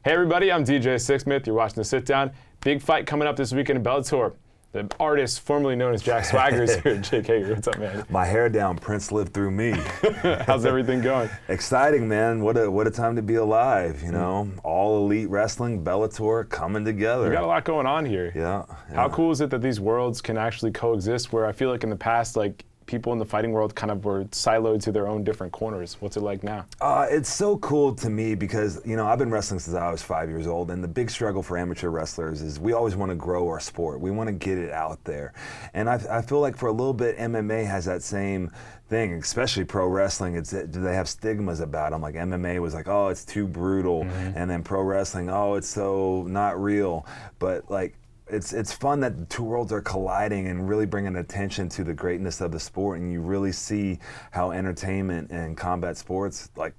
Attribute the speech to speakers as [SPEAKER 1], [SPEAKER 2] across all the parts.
[SPEAKER 1] Hey everybody, I'm DJ Sixsmith. You're watching The Sit Down. Big fight coming up this weekend in Bellator. The artist formerly known as Jack Swagger is here. Jake Hager, what's up, man?
[SPEAKER 2] My hair down, Prince lived through me.
[SPEAKER 1] How's everything going?
[SPEAKER 2] Exciting, man. What a time to be alive, you know? All elite wrestling, Bellator coming together.
[SPEAKER 1] We got a lot going on here.
[SPEAKER 2] Yeah.
[SPEAKER 1] How cool is it that these worlds can actually coexist, where I feel like in the past, like, people in the fighting world kind of were siloed to their own different corners? What's it like now?
[SPEAKER 2] It's so cool to me because, you know, I've been wrestling since I was 5 years old, and the big struggle for amateur wrestlers is we always want to grow our sport. We want to get it out there. And I feel like for a little bit, MMA has that same thing, especially pro wrestling. They have stigmas about them. Like MMA was like, oh, it's too brutal. And then pro wrestling, oh, it's so not real. But like, it's fun that the two worlds are colliding and really bringing attention to the greatness of the sport, and you really see how entertainment and combat sports like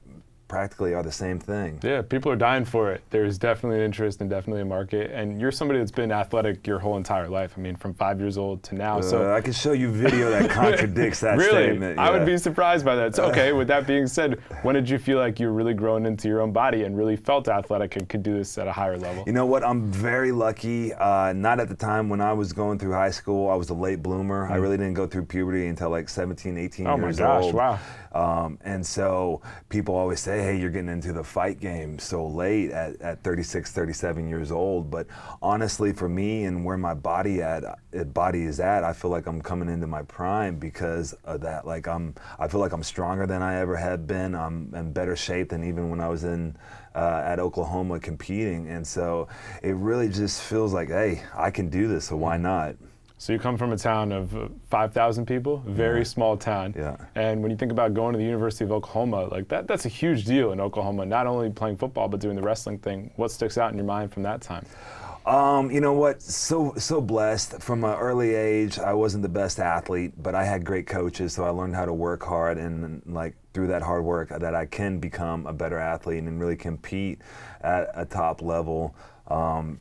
[SPEAKER 2] practically are the same thing.
[SPEAKER 1] Yeah, people are dying for it. There's definitely an interest and definitely a market. And you're somebody that's been athletic your whole entire life. I mean, from 5 years old to now. So
[SPEAKER 2] I can show you video that contradicts that
[SPEAKER 1] really?
[SPEAKER 2] statement. Yeah.
[SPEAKER 1] I would be surprised by that. So, okay, with that being said, when did you feel like you were really growing into your own body and really felt athletic and could do this at a higher level?
[SPEAKER 2] You know what? I'm very lucky. Not at the time when I was going through high school. I was a late bloomer. I really didn't go through puberty until like 17, 18 years old.
[SPEAKER 1] Oh my gosh, wow.
[SPEAKER 2] And so people always say, hey, you're getting into the fight game so late at 36, 37 years old. But honestly, for me and where my body is at, I feel like I'm coming into my prime because of that. Like I feel like I'm stronger than I ever have been. I'm in better shape than even when I was at Oklahoma competing. And so it really just feels like, hey, I can do this, so why not?
[SPEAKER 1] So you come from a town of 5,000 people, very small town.
[SPEAKER 2] Yeah.
[SPEAKER 1] And when you think about going to the University of Oklahoma, like that's a huge deal in Oklahoma, not only playing football, but doing the wrestling thing. What sticks out in your mind from that time?
[SPEAKER 2] You know what, so blessed. From an early age, I wasn't the best athlete, but I had great coaches, so I learned how to work hard, and like through that hard work that I can become a better athlete and really compete at a top level.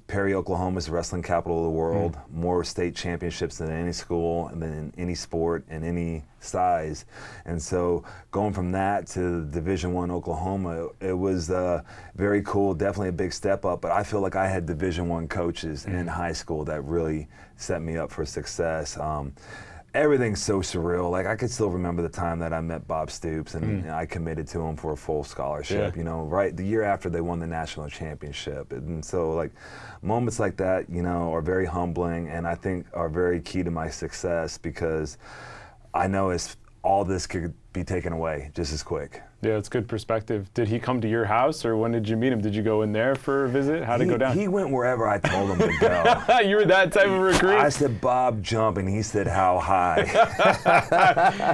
[SPEAKER 2] Perry, Oklahoma is the wrestling capital of the world, more state championships than any school and than any sport and any size. And so going from that to Division I Oklahoma, it was very cool, definitely a big step up, but I feel like I had Division I coaches in high school that really set me up for success. Everything's so surreal. Like I could still remember the time that I met Bob Stoops and I committed to him for a full scholarship, you know, right the year after they won the national championship. And so like moments like that, you know, are very humbling and I think are very key to my success because I know all this could be taken away just as quick.
[SPEAKER 1] Yeah, it's good perspective. Did he come to your house, or when did you meet him? Did you go in there for a visit? How did it go down?
[SPEAKER 2] He went wherever I told him to go.
[SPEAKER 1] You were that type of recruit?
[SPEAKER 2] I said, Bob, jump, and he said, how high?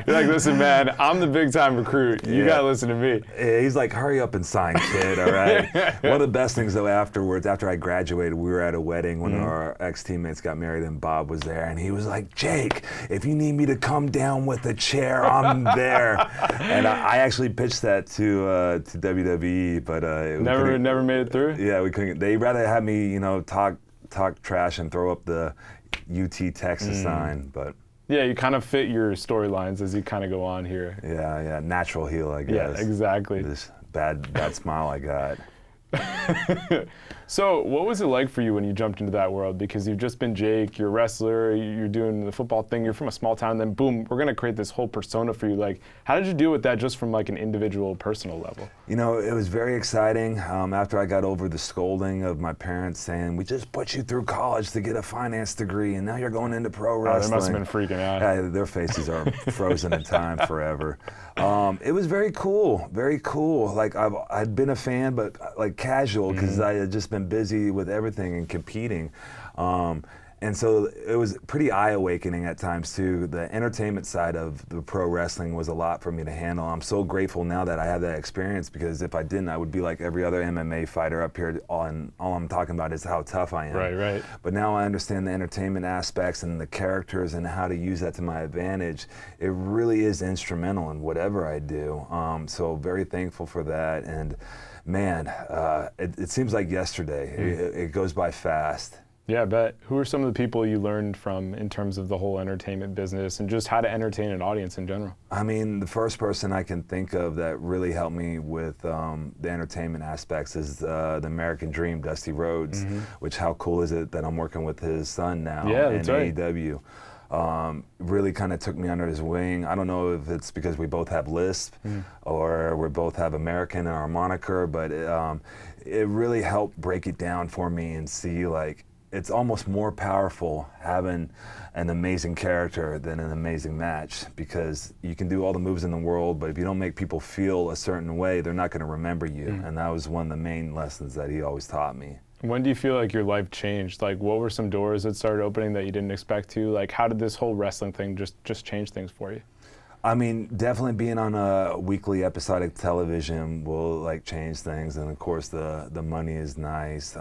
[SPEAKER 1] You're like, listen, man, I'm the big-time recruit. You got to listen to me.
[SPEAKER 2] He's like, hurry up and sign, kid, all right? One of the best things, though, afterwards, after I graduated, we were at a wedding when our ex-teammates got married, and Bob was there, and he was like, Jake, if you need me to come down with a chair, I'm there. And I actually pitched that to WWE, but
[SPEAKER 1] never made it through.
[SPEAKER 2] Yeah, we couldn't. They'd rather have me, you know, talk trash and throw up the UT Texas sign, but.
[SPEAKER 1] Yeah, you kind of fit your storylines as you kind of go on here.
[SPEAKER 2] Yeah, natural heel, I guess.
[SPEAKER 1] Yeah, exactly.
[SPEAKER 2] This bad smile I got.
[SPEAKER 1] So what was it like for you when you jumped into that world? Because you've just been Jake, you're a wrestler, you're doing the football thing, you're from a small town, then boom, we're going to create this whole persona for you. Like, how did you deal with that just from like an individual, personal level? You
[SPEAKER 2] know, it was very exciting after I got over the scolding of my parents saying, we just put you through college to get a finance degree and now you're going into pro wrestling.
[SPEAKER 1] They must have been freaking out.
[SPEAKER 2] Yeah, their faces are frozen in time forever. It was very cool, very cool. Like I'd been a fan, but like casual because I had just been busy with everything and competing. And so it was pretty eye-awakening at times too. The entertainment side of the pro wrestling was a lot for me to handle. I'm so grateful now that I have that experience because if I didn't, I would be like every other MMA fighter up here and all I'm talking about is how tough I am.
[SPEAKER 1] Right.
[SPEAKER 2] But now I understand the entertainment aspects and the characters and how to use that to my advantage. It really is instrumental in whatever I do. So very thankful for that. And man, it seems like yesterday. It goes by fast.
[SPEAKER 1] Yeah, I bet. Who are some of the people you learned from in terms of the whole entertainment business and just how to entertain an audience in general?
[SPEAKER 2] I mean, the first person I can think of that really helped me with the entertainment aspects is the American Dream, Dusty Rhodes, which how cool is it that I'm working with his son now in AEW. Really kind of took me under his wing. I don't know if it's because we both have lisp or we both have American in our moniker, but it really helped break it down for me and see like, it's almost more powerful having an amazing character than an amazing match, because you can do all the moves in the world, but if you don't make people feel a certain way, they're not going to remember you. And that was one of the main lessons that he always taught me.
[SPEAKER 1] When do you feel like your life changed? Like, what were some doors that started opening that you didn't expect to? Like, how did this whole wrestling thing just change things for you?
[SPEAKER 2] I mean, definitely being on a weekly episodic television will like change things, and of course the money is nice.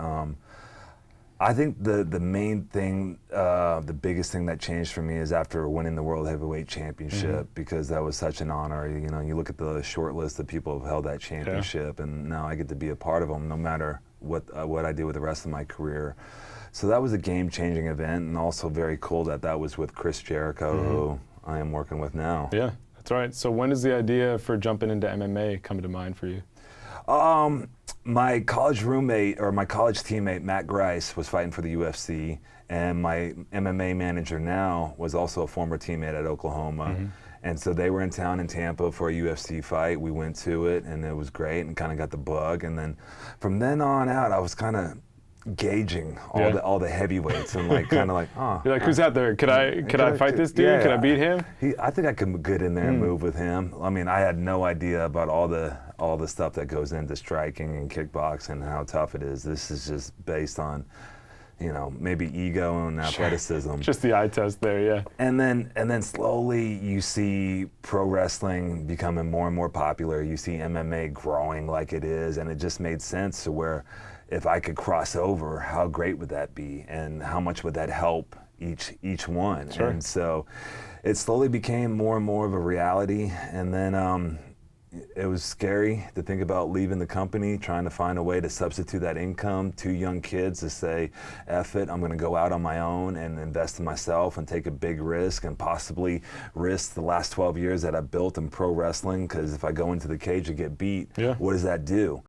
[SPEAKER 2] I think the main thing, the biggest thing that changed for me is after winning the World Heavyweight Championship, because that was such an honor. You know, you look at the short list of people who have held that championship, and now I get to be a part of them, no matter what I do with the rest of my career. So that was a game-changing event, and also very cool that that was with Chris Jericho, who I am working with now.
[SPEAKER 1] Yeah, that's right. So when does the idea for jumping into MMA come to mind for you?
[SPEAKER 2] My college roommate, or my college teammate, Matt Grice, was fighting for the UFC, and my MMA manager now was also a former teammate at Oklahoma. And so they were in town in Tampa for a UFC fight. We went to it, and it was great, and kind of got the bug. And then from then on out, I was kind of gauging all the heavyweights, and like kind of like, oh,
[SPEAKER 1] you're like, who's out there? Could I fight this dude?
[SPEAKER 2] Yeah,
[SPEAKER 1] Could I beat him?
[SPEAKER 2] I think I could get in there and move with him. I mean, I had no idea about all the stuff that goes into striking and kickboxing and how tough it is. This is just based on, you know, maybe ego and athleticism.
[SPEAKER 1] Just the eye test there, yeah.
[SPEAKER 2] And then slowly you see pro wrestling becoming more and more popular. You see MMA growing like it is, and it just made sense to where if I could cross over, how great would that be, and how much would that help each one?
[SPEAKER 1] Sure.
[SPEAKER 2] And so it slowly became more and more of a reality, and then it was scary to think about leaving the company, trying to find a way to substitute that income. 2 young kids to say, F it, I'm going to go out on my own and invest in myself and take a big risk, and possibly risk the last 12 years that I built in pro wrestling, because if I go into the cage and get beat, what does that do?